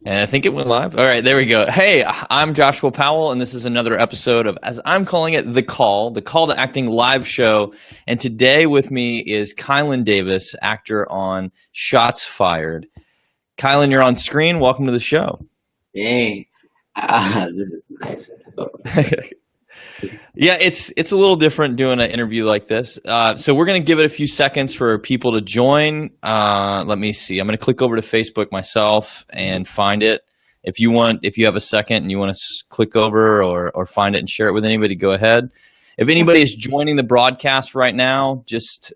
And I think it went live. All right, there we go. Hey, I'm Joshua Powell, and this is another episode of, as I'm calling it, the Call to Acting live show. And today with me is Kylen Davis, actor on Shots Fired. Kylen, you're on screen. Welcome to the show. Hey, this is nice. Yeah, it's a little different doing an interview like this. So we're going to give it a few seconds for people to join. Let me see. I'm going to click over to Facebook myself and find it. If you have a second and you want to click over or find it and share it with anybody, go ahead. If anybody is joining the broadcast right now, just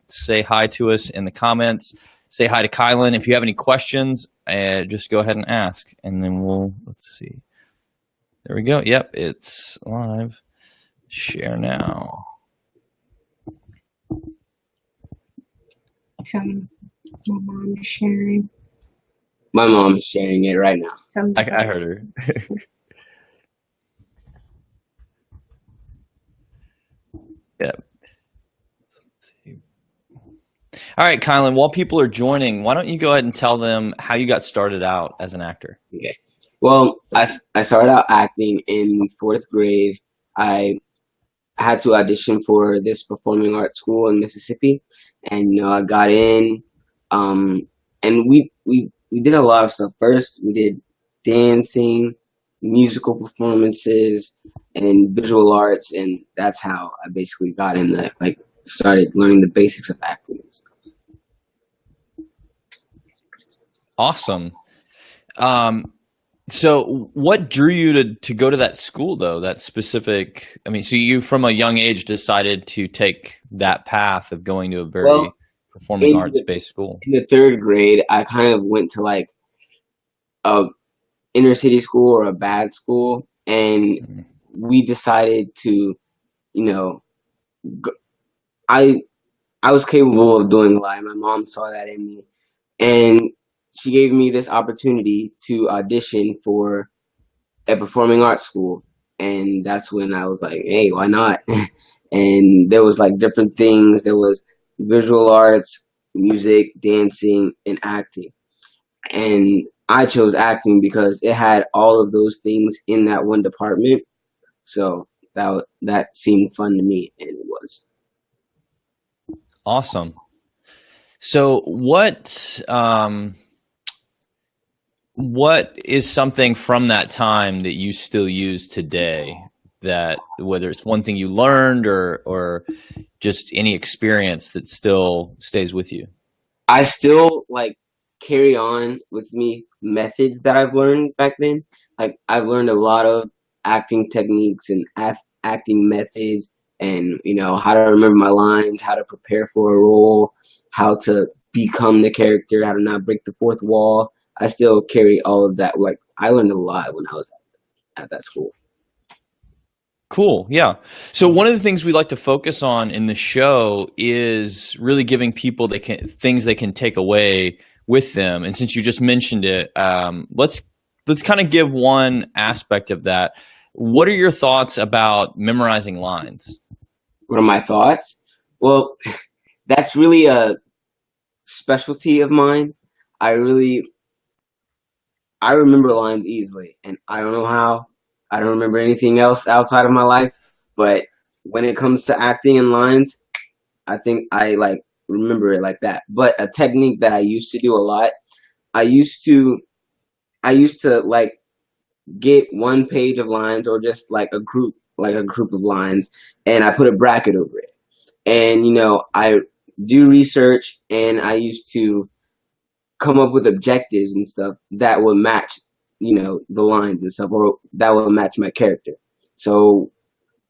say hi to us in the comments. Say hi to Kylen. If you have any questions, just go ahead and ask, and then let's see. There we go. Yep, it's live. Share now. So my mom is sharing. My mom is sharing it right now. I heard her. Yeah. All right, Kylen, while people are joining, why don't you go ahead and tell them how you got started out as an actor? Okay. Well, I started out acting in fourth grade. I had to audition for this performing arts school in Mississippi, and I got in. And we did a lot of stuff. First, we did dancing, musical performances, and visual arts, and that's how I basically got in the started learning the basics of acting and stuff. Awesome. So what drew you to go to that school, though, that specific? I mean, so you from a young age decided to take that path of going to a very Well, performing arts-based school. in the third grade, I kind of went to like a inner city school or a bad school, and we decided to, you know, go, I I was capable of doing a lot. My mom saw that in me, and she gave me this opportunity to audition for a performing arts school, and that's when I was like, hey, why not? And there was like different things. There was visual arts, music, dancing, and acting. And I chose acting because it had all of those things in that one department. So that seemed fun to me, and it was. Awesome. So what is something from that time that you still use today, that whether it's one thing you learned or just any experience that still stays with you? I still like carry on with me methods that I've learned back then. Like I've learned a lot of acting techniques and acting methods, and how to remember my lines, how to prepare for a role, how to become the character, how to not break the fourth wall. I still carry all of that. Like I learned a lot when I was at that school. Cool. Yeah. So one of the things we like to focus on in the show is really giving people things they can take away with them. And since you just mentioned it, let's kind of give one aspect of that. What are your thoughts about memorizing lines? What are my thoughts? Well, that's really a specialty of mine. I remember lines easily, and I don't know how. I don't remember anything else outside of my life, but when it comes to acting and lines, I think I like remember it like that. But a technique that I used to do a lot, I used to like get one page of lines or just like a group of lines, and I put a bracket over it. And I do research, and I used to come up with objectives and stuff that would match, the lines and stuff, or that would match my character. So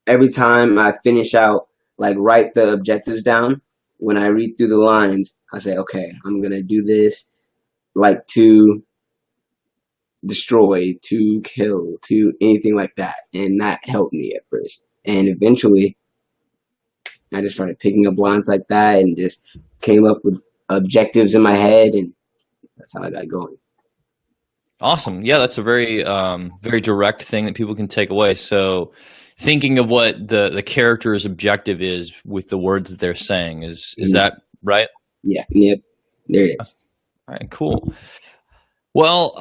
every time I finish out, like write the objectives down, when I read through the lines, I say, okay, I'm gonna do this, like to destroy, to kill, to anything like that. And that helped me at first. And eventually, I just started picking up lines like that and just came up with objectives in my head, and that's how I got going. Awesome. Yeah, that's a very very direct thing that people can take away. So thinking of what the character's objective is with the words that they're saying is that right? Yeah, yep, there it is. All right, cool. Well,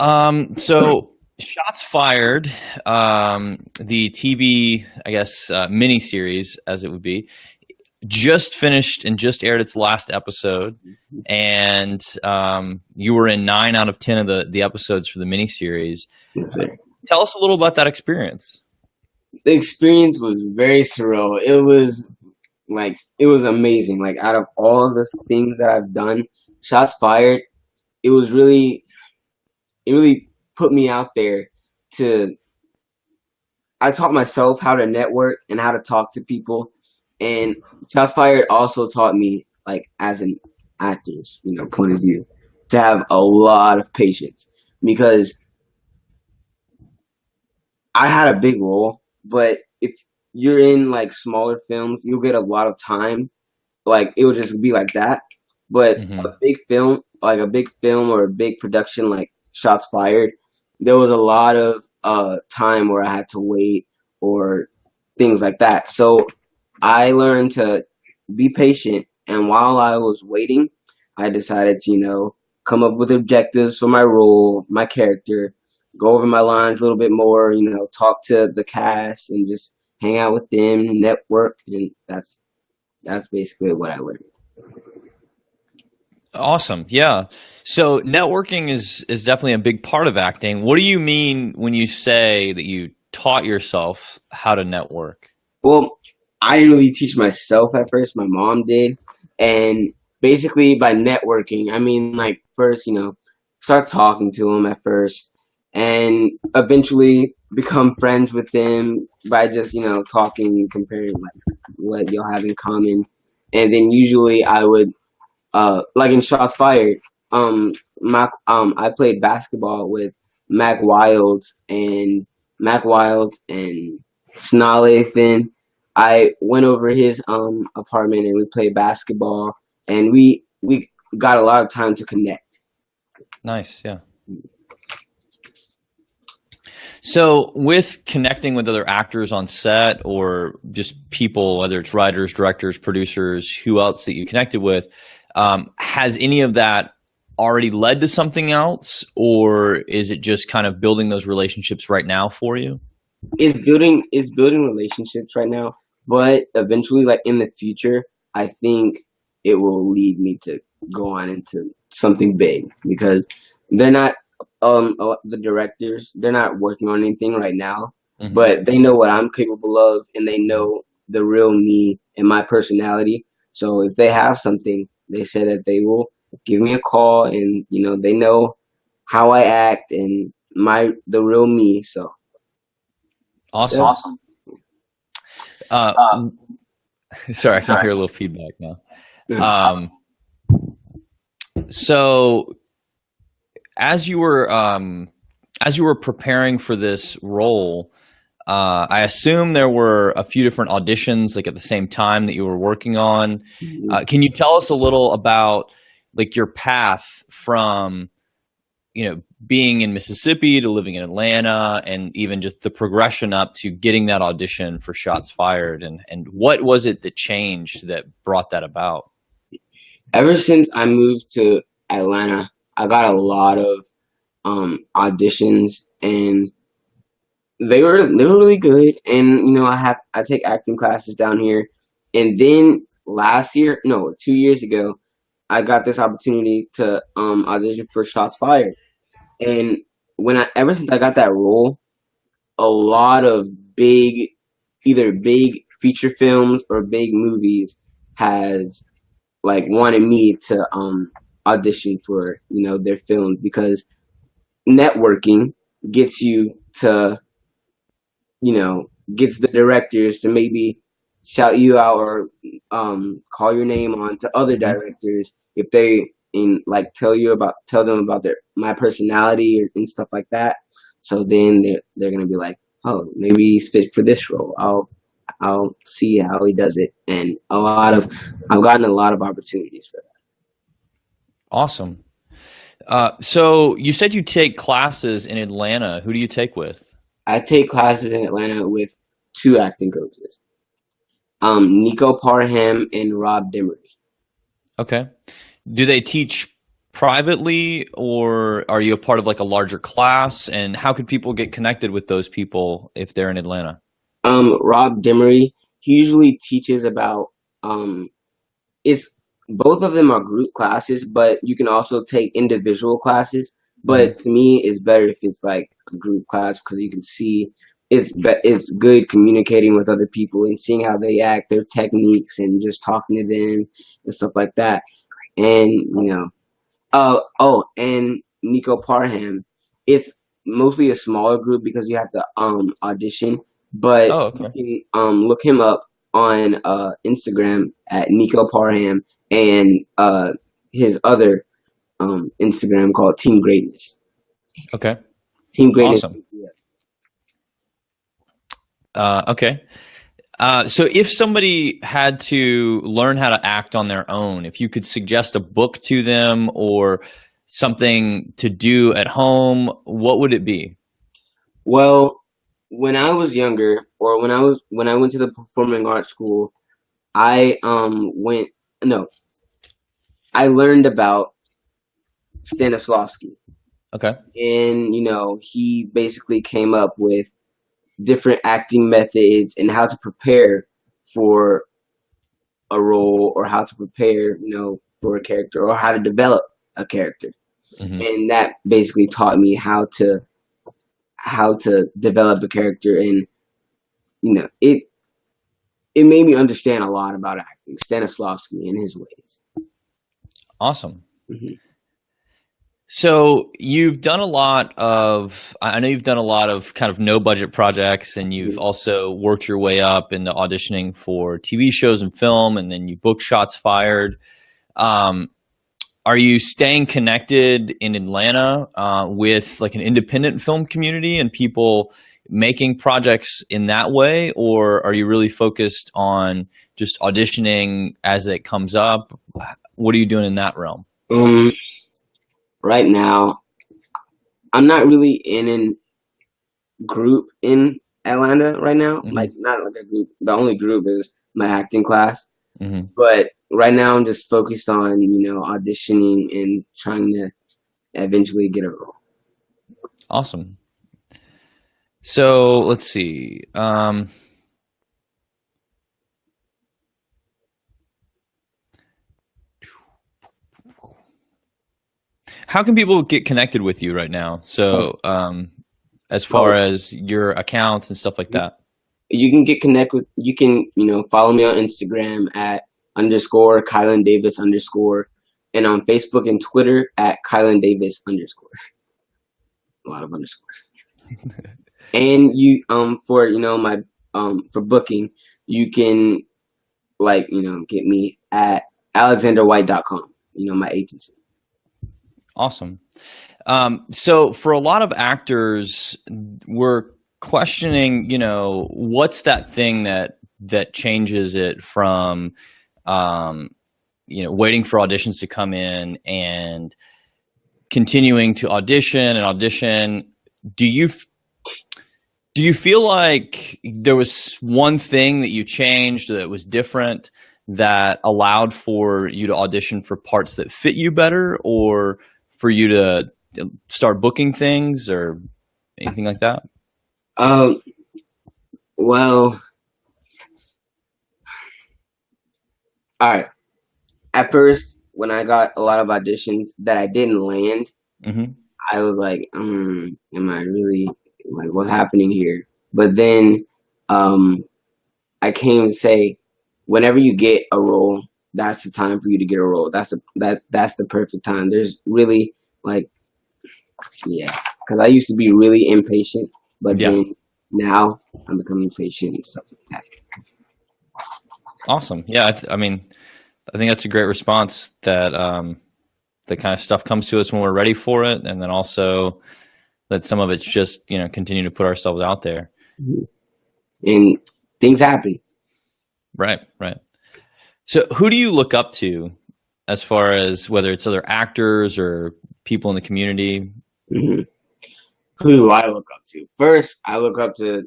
so Shots Fired, the TV, I guess, miniseries, as it would be, just finished and just aired its last episode, and you were in 9 out of 10 of the episodes for the miniseries. Yes, sir. Tell us a little about that experience. The experience was very surreal. It was amazing. Like out of all the things that I've done, Shots Fired, it was really it really put me out there to I taught myself how to network and how to talk to people. And Shots Fired also taught me, like, as an actor's, point of view, to have a lot of patience because I had a big role, but if you're in like smaller films, you'll get a lot of time. Like it would just be like that. But Hmm. a big film or a big production like Shots Fired, there was a lot of time where I had to wait or things like that. So I learned to be patient, and while I was waiting, I decided to, come up with objectives for my role, my character, go over my lines a little bit more, talk to the cast and just hang out with them, network, and that's basically what I learned. Awesome. Yeah. So networking is definitely a big part of acting. What do you mean when you say that you taught yourself how to network? Well, I didn't really teach myself at first. My mom did. And basically, by networking, I mean, like, first, start talking to them at first and eventually become friends with them by just, talking, comparing, like, what you'll have in common. And then usually I would like in Shots Fired, I played basketball with Mac Wilds and Mac Wilds and Snalathan. I went over his apartment and we played basketball and we got a lot of time to connect. Nice. Yeah. So, with connecting with other actors on set or just people, whether it's writers, directors, producers, who else that you connected with, has any of that already led to something else, or is it just kind of building those relationships right now for you? It's building relationships right now, but eventually, like in the future, I think it will lead me to go on into something big because they're not the directors, they're not working on anything right now, Hmm. but they know what I'm capable of and they know the real me and my personality. So if they have something, they say that they will give me a call and they know how I act and the real me. So Awesome. yeah. Uh, sorry, I can hear a little feedback now. Um, so, as you were preparing for this role, I assume there were a few different auditions, like at the same time that you were working on. Can you tell us a little about like your path from being in Mississippi to living in Atlanta, and even just the progression up to getting that audition for Shots Fired, and what was it that changed that brought that about? Ever since I moved to Atlanta, I got a lot of auditions, and they were really good. And I take acting classes down here, and then last year, no, 2 years ago, I got this opportunity to audition for Shots Fired. And ever since I got that role, a lot of either big feature films or big movies has like wanted me to audition for their films because networking gets you to gets the directors to maybe shout you out or call your name on to other Hmm. directors if they tell them about their my personality and stuff like that. So then they're gonna be like, oh, maybe he's fit for this role. I'll see how he does it, and I've gotten a lot of opportunities for that. Awesome. So you said you take classes in Atlanta. Who do you take with? I take classes in Atlanta with two acting coaches, Nico Parham and Rob Demery. Okay. Do they teach privately, or are you a part of like a larger class? And how could people get connected with those people if they're in Atlanta? Rob Demery, he usually teaches about um, it's both of them are group classes, but you can also take individual classes. Hmm. But to me, it's better if it's like a group class because you can see it's good communicating with other people and seeing how they act, their techniques, and just talking to them and stuff like that. And and Nico Parham. It's mostly a smaller group because you have to audition, but Oh, you okay. can look him up on Instagram at Nico Parham and his other Instagram called Team Greatness. Okay. Team Greatness. Awesome. Okay. So if somebody had to learn how to act on their own, if you could suggest a book to them or something to do at home, what would it be? Well, when I was younger, or when I went to the performing arts school, I went no, I learned about Stanislavski. Okay. And he basically came up with different acting methods and how to prepare for a role or how to prepare for a character or how to develop a character. Hmm. And that basically taught me how to develop a character. And it made me understand a lot about acting, Stanislavski and his ways. Awesome. Hmm. So you've done a lot of, I know you've done a lot of kind of no budget projects, and you've also worked your way up into auditioning for TV shows and film, and then you book Shots Fired. Um, are you staying connected in Atlanta with like an independent film community and people making projects in that way, or are you really focused on just auditioning as it comes up? What are you doing in that realm? um right now I'm not really in a group in Atlanta right now, like Hmm. not like a group. The only group is my acting class. Hmm. But right now, I'm just focused on auditioning and trying to eventually get a role. Awesome. So let's see. How can people get connected with you right now? So, as far Oh, as your accounts and stuff like that. you can get connect with. You can follow me on Instagram at underscore Kylen Davis underscore, and on Facebook and Twitter at Kylen Davis underscore. A lot of underscores. And you for my for booking, you can get me at alexanderwhite.com. My agency. Awesome. So for a lot of actors, we're questioning, what's that thing that changes it from, um, waiting for auditions to come in and continuing to audition and audition. Do you Do you feel like there was one thing that you changed that was different that allowed for you to audition for parts that fit you better, or for you to start booking things or anything like that? Um, well, all right. At first, when I got a lot of auditions that I didn't land, Hmm. I was like, am I really like what's happening here? But then, um, I came to say, whenever you get a role, that's the time for you to get a role. That's the perfect time. There's really like, yeah, because I used to be really impatient, but Yeah. then now I'm becoming patient and stuff like that. Awesome. Yeah. I mean, I think that's a great response that the kind of stuff comes to us when we're ready for it. And then also that some of it's just, continue to put ourselves out there. Mhm. And things happen. Right. Right. So who do you look up to as far as whether it's other actors or people in the community? Mhm. Who do I look up to? First, I look up to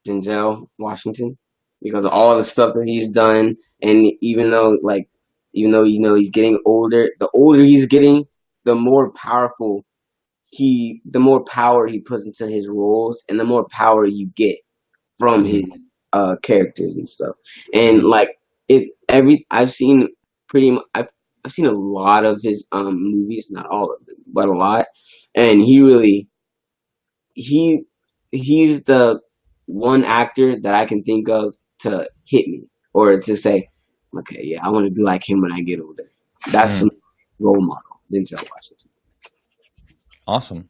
Denzel Washington because of all the stuff that he's done, and even though he's getting older, the older he's getting, the more powerful the more power he puts into his roles, and the more power you get from his characters and stuff. And like I've seen I've seen a lot of his movies, not all of them, but a lot. And he he's the one actor that I can think of to hit me or to say, okay, yeah, I want to be like him when I get older. That's some role model. Denzel Washington. Awesome.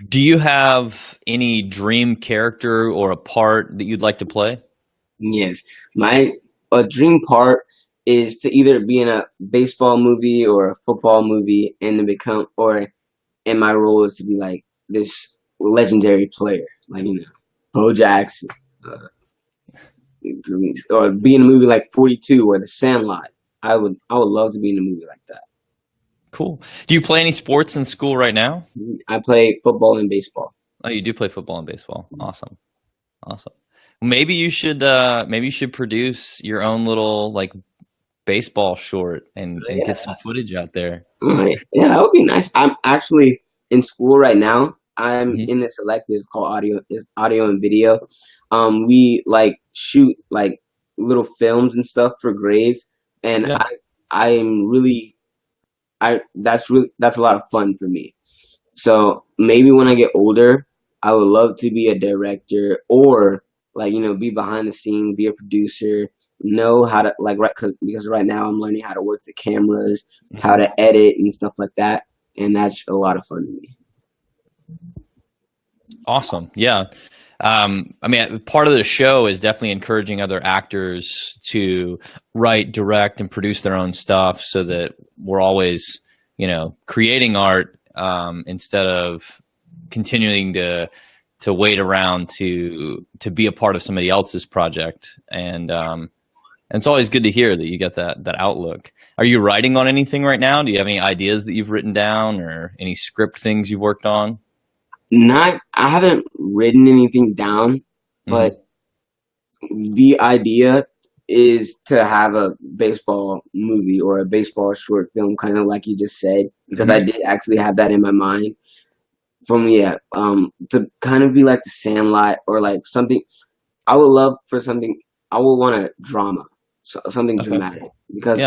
Do you have any dream character or a part that you'd like to play? Yes, my a dream part is to either be in a baseball movie or a football movie, and to become, and my role is to be like this legendary player, like Bo Jackson, uh, or be in a movie like 42 or The Sandlot. I would love to be in a movie like that. Cool. Do you play any sports in school right now? I play football and baseball. Oh, you do play football and baseball. Awesome. Awesome. Maybe you should produce your own little like baseball short and get some footage out there. Yeah, that would be nice. I'm actually in school right now. I'm in this elective called audio and video. We like shoot like little films and stuff for grades, and Yeah. I'm really that's a lot of fun for me. So maybe when I get older, I would love to be a director or like be behind the scenes, be a producer, know how to like because right now I'm learning how to work the cameras, how to edit and stuff like that, and that's a lot of fun to me. Awesome. Yeah. I mean, part of the show is definitely encouraging other actors to write, direct, and produce their own stuff so that we're always, creating art instead of continuing to wait around to be a part of somebody else's project. And it's always good to hear that you get that outlook. Are you writing on anything right now? Do you have any ideas that you've written down or any script things you've worked on? I haven't written anything down, but the idea is to have a baseball movie or a baseball short film, kind of like you just said, because I did actually have that in my mind. To kind of be like The Sandlot or like something. I would love for something. I would want a drama, something dramatic, because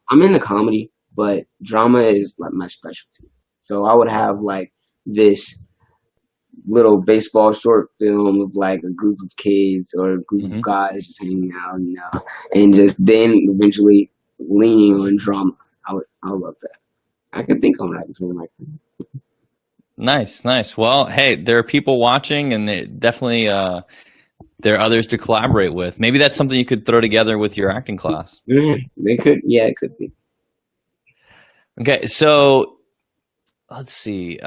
I'm into comedy, but drama is like my specialty. So I would have like this little baseball short film of like a group of kids or a group of guys just hanging out, and just then eventually leaning on drama. I would love that. I could think on writing something like that. Nice. Well, hey, there are people watching, and definitely there are others to collaborate with. Maybe that's something you could throw together with your acting class. They could, yeah, it could be. Okay, so let's see.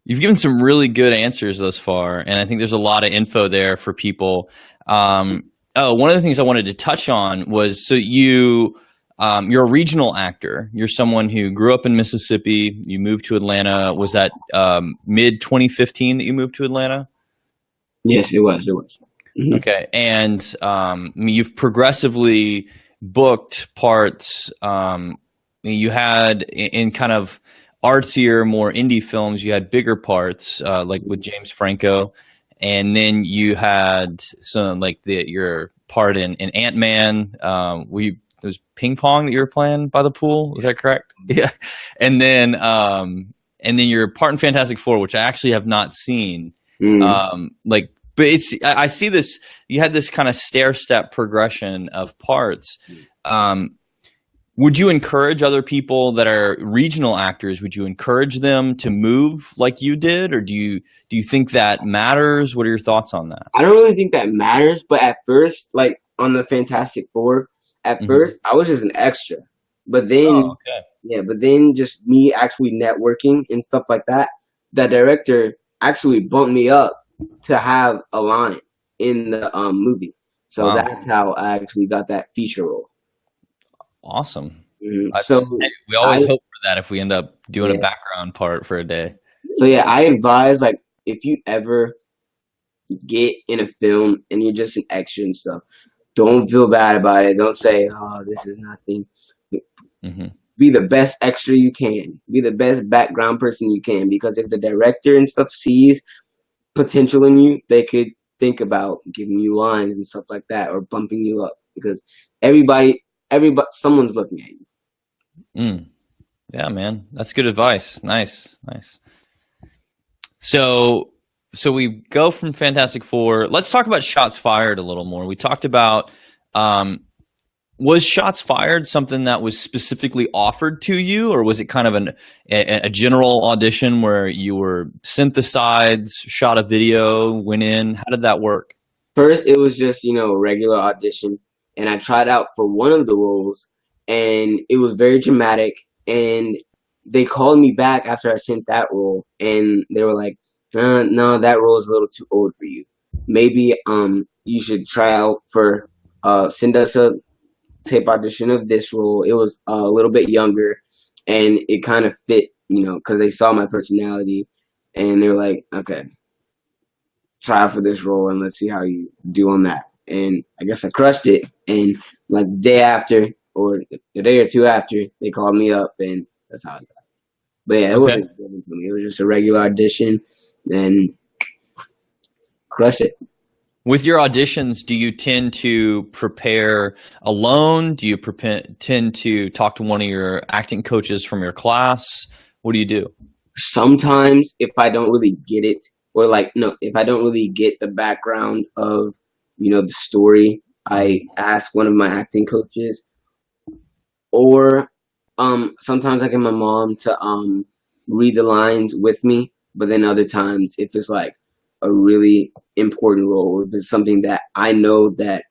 You've given some really good answers thus far, and I think there's a lot of info there for people. One of the things I wanted to touch on was, so you're a regional actor. You're someone who grew up in Mississippi. You moved to Atlanta. Was that mid 2015 that you moved to Atlanta? Yes, it was. Okay, and you've progressively booked parts. You had in kind of artsier, more indie films, you had bigger parts, like with James Franco, and then you had some like your part in Ant-Man. It was ping pong that you were playing by the pool. Is that correct? Yeah, and then your part in Fantastic Four, which I actually have not seen. But I see this. You had this kind of stair-step progression of parts. Would you encourage other people that are regional actors? Would you encourage them to move like you did, or do you think that matters? What are your thoughts on that? I don't really think that matters, but at first, like on the Fantastic Four, first I was just an extra, but then but then just me actually networking and stuff like that, the director actually bumped me up to have a line in the movie. So that's how I actually got that feature role. Awesome. So we always hope for that if we end up doing a background part for a day. So yeah, I advise, like, if you ever get in a film and you're just an extra and stuff, don't feel bad about it. Don't say, "Oh, this is nothing." be the best extra you can, be the best background person you can, because if the director and stuff sees potential in you, they could think about giving you lines and stuff like that, or bumping you up, because everybody, someone's looking at you. Mm. Yeah, man, that's good advice. Nice. So we go from Fantastic Four. Let's talk about Shots Fired a little more. We talked about, was Shots Fired something that was specifically offered to you, or was it kind of a general audition where you were synthesized, shot a video, went in? How did that work? First, it was just, a regular audition, and I tried out for one of the roles, and it was very dramatic, and they called me back after I sent that role, and they were like, no, that role is a little too old for you. Maybe you should try out for send us a tape audition of this role. It was a little bit younger, and it kind of fit, because they saw my personality, and they were like, okay, try out for this role and let's see how you do on that. And I guess I crushed it. And like the day after, or the day or two after, they called me up, and that's how I got it. But yeah, it Okay. wasn't given to me. It was just a regular audition, and crushed it. With your auditions, do you tend to prepare alone? Do you tend to talk to one of your acting coaches from your class? What do you do? Sometimes if I don't really get it, or like, no, if I don't really get the background of, the story, I ask one of my acting coaches, or sometimes I get my mom to read the lines with me. But then other times, if it's like a really important role, if it's something that I know that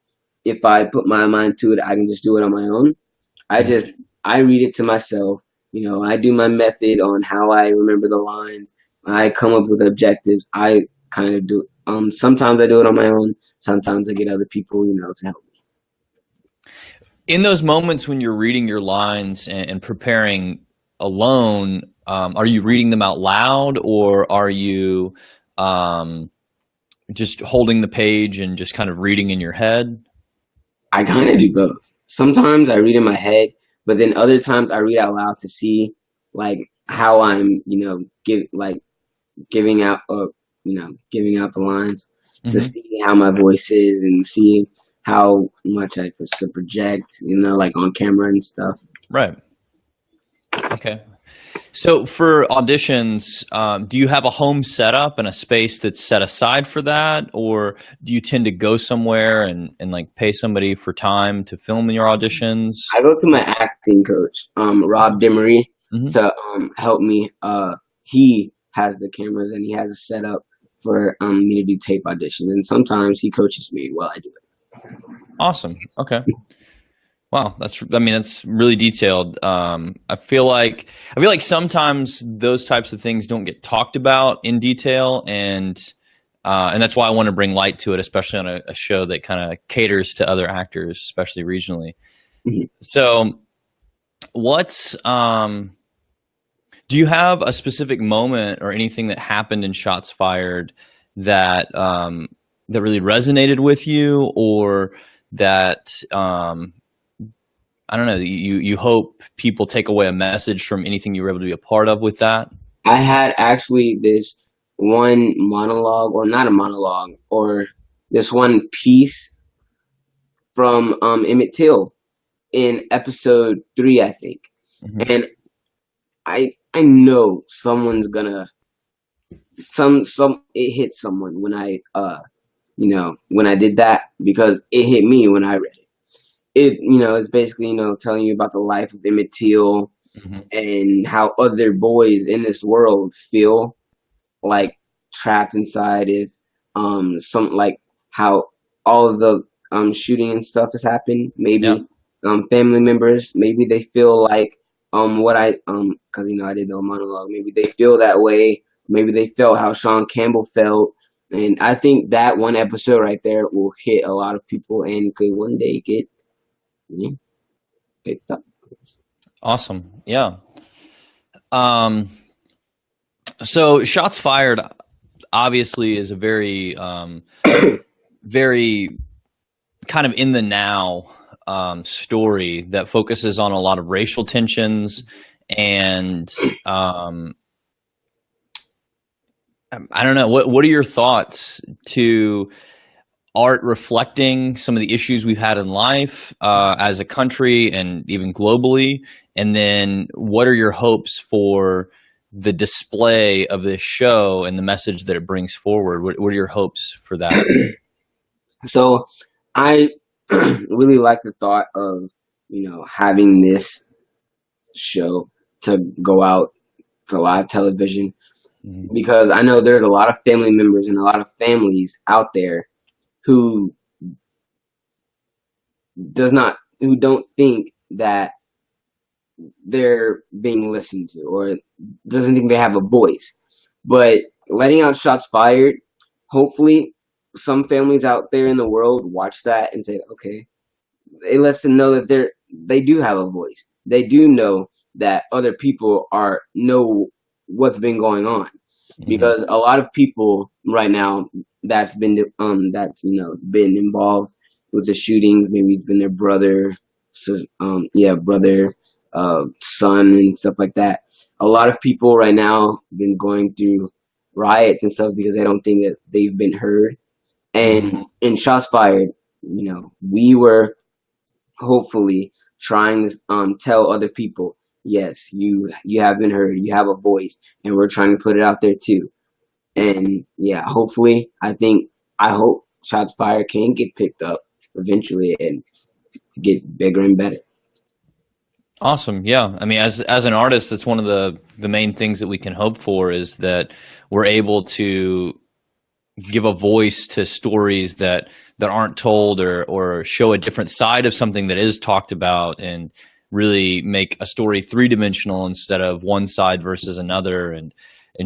if I put my mind to it, I can just do it on my own, I read it to myself. I do my method on how I remember the lines. I come up with objectives. I kind of do. Sometimes I do it on my own. Sometimes I get other people, to help me. In those moments when you're reading your lines and preparing alone, are you reading them out loud, or are you just holding the page and just kind of reading in your head? I kind of do both. Sometimes I read in my head, but then other times I read out loud to see like how I'm, giving out, giving out the lines, to see how my voice is, and see how much I to project, like on camera and stuff. Right. Okay. So for auditions, do you have a home setup and a space that's set aside for that, or do you tend to go somewhere and like pay somebody for time to film your auditions? I go to my acting coach, Rob Demery, to help me. He has the cameras, and he has a setup for me to do tape auditions, and sometimes he coaches me while I do it. Awesome. Okay. Wow, that's really detailed. I feel like sometimes those types of things don't get talked about in detail, and that's why I want to bring light to it, especially on a show that kind of caters to other actors, especially regionally. So, do you have a specific moment or anything that happened in Shots Fired that that really resonated with you, or that I don't know, you hope people take away a message from anything you were able to be a part of with that? I had actually this one monologue, or not a monologue, or this one piece from Emmett Till in episode 3, I think. And I know someone's gonna it hit someone when I when I did that, because it hit me when I read it. It's basically, telling you about the life of Emmett Till, and how other boys in this world feel like trapped inside, if like how all of the shooting and stuff has happened. Maybe family members, maybe they feel like what I because I did the monologue. Maybe they feel that way. Maybe they felt how Sean Campbell felt. And I think that one episode right there will hit a lot of people, and could one day get picked up. Awesome. Yeah. So Shots Fired obviously is a very very kind of in the now story that focuses on a lot of racial tensions and I don't know. What are your thoughts to art reflecting some of the issues we've had in life as a country and even globally? And then what are your hopes for the display of this show and the message that it brings forward? What are your hopes for that? So I really like the thought of, having this show to go out to live television, because I know there's a lot of family members and a lot of families out there who don't think that they're being listened to, or doesn't think they have a voice. But letting out shots fired, hopefully some families out there in the world watch that and say, okay, it lets them know that they do have a voice. They do know that other people know what's been going on, because a lot of people right now that's been been involved with the shootings. Maybe it's been their brother, brother, son, and stuff like that. A lot of people right now been going through riots and stuff because they don't think that they've been heard. And in shots fired, we were hopefully trying to tell other people, yes, you have been heard, you have a voice, and we're trying to put it out there too. And yeah, hopefully, I hope shots fired can get picked up eventually and get bigger and better. Awesome. Yeah. I mean, as an artist, that's one of the main things that we can hope for, is that we're able to give a voice to stories that aren't told, or show a different side of something that is talked about, and really make a story three-dimensional instead of one side versus another, and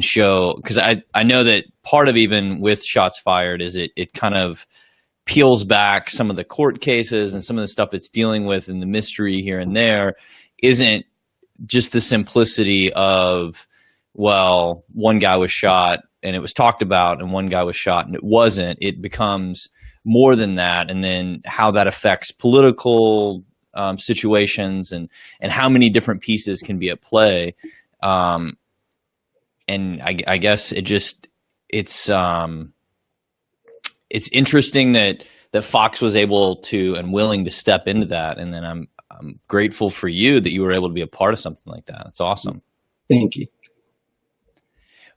show, because I know that part of even with shots fired is it kind of peels back some of the court cases and some of the stuff it's dealing with, and the mystery here and there isn't just the simplicity of, well, one guy was shot and it was talked about, and one guy was shot and it wasn't. It becomes more than that, and then how that affects political situations, and how many different pieces can be at play. And I guess it's interesting that Fox was able to and willing to step into that, and then I'm grateful for you that you were able to be a part of something like that. It's awesome. Thank you.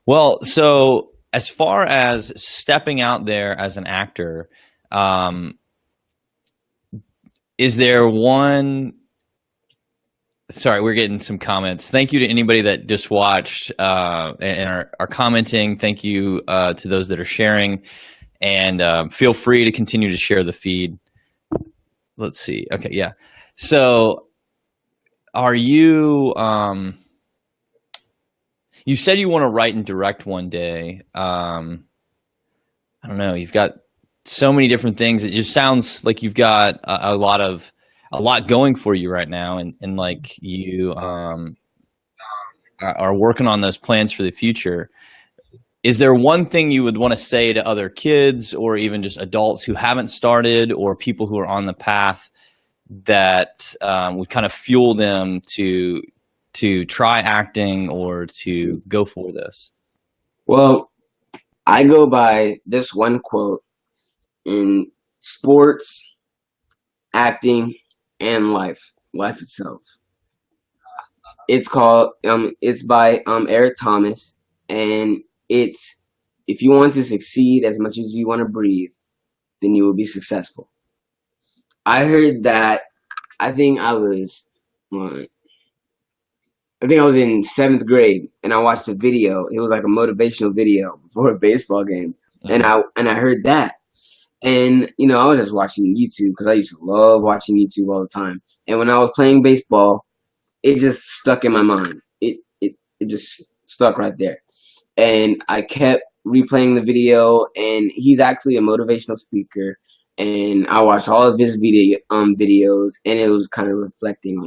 Well, so as far as stepping out there as an actor, is there one? Sorry, we're getting some comments. Thank you to anybody that just watched and are commenting. Thank you to those that are sharing, and feel free to continue to share the feed. Let's see. Okay, yeah. So, are you? You said you want to write and direct one day. I don't know. You've got so many different things. It just sounds like you've got a lot going for you right now, and like you are working on those plans for the future. Is there one thing you would want to say to other kids, or even just adults who haven't started, or people who are on the path, that would kind of fuel them to try acting or to go for this? Well, I go by this one quote: in sports, acting, and life itself. It's called it's by Eric Thomas, and it's, if you want to succeed as much as you want to breathe, then you will be successful. I heard that. I think I was uh, in 7th grade, and I watched a video. It was like a motivational video before a baseball game, and I heard that, and I was just watching YouTube because I used to love watching YouTube all the time. And when I was playing baseball, it just stuck in my mind. It just stuck right there, and I kept replaying the video. And he's actually a motivational speaker, and I watched all of his videos, and it was kind of reflecting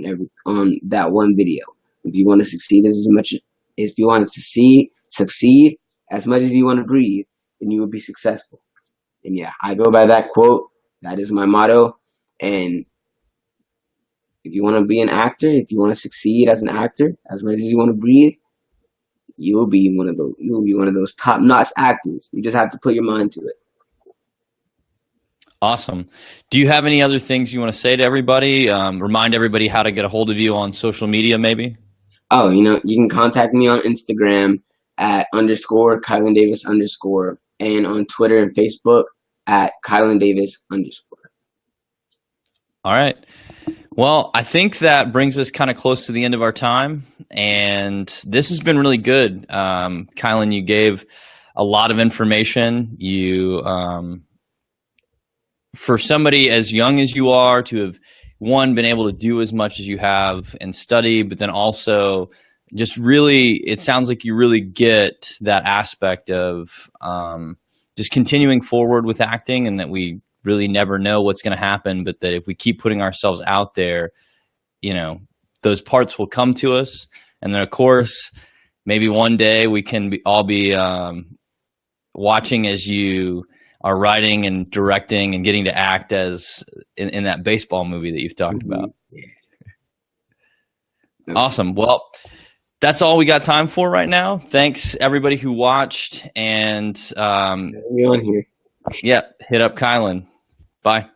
on that one video. If you want to succeed if you want to succeed as much as you want to breathe, then you will be successful. And yeah, I go by that quote. That is my motto, and if you want to be an actor, if you want to succeed as an actor, as much as you want to breathe, you'll be one of those. You'll be one of those top-notch actors. You just have to put your mind to it. Awesome. Do you have any other things you want to say to everybody? Remind everybody how to get a hold of you on social media, maybe? Oh, you can contact me on Instagram at _Kylen Davis _ and on Twitter and Facebook at Kylen Davis _. All right. Well, I think that brings us kind of close to the end of our time, and this has been really good. Kylen, you gave a lot of information. You, for somebody as young as you are, to have been able to do as much as you have and study, but then also just really, it sounds like you really get that aspect of just continuing forward with acting, and that we really never know what's going to happen, but that if we keep putting ourselves out there, those parts will come to us. And then of course, maybe one day we can all be watching as you are writing and directing and getting to act as in that baseball movie that you've talked about. Yeah. Awesome. Well, that's all we got time for right now. Thanks everybody who watched, and We on here. yeah, hit up Kylen. Bye.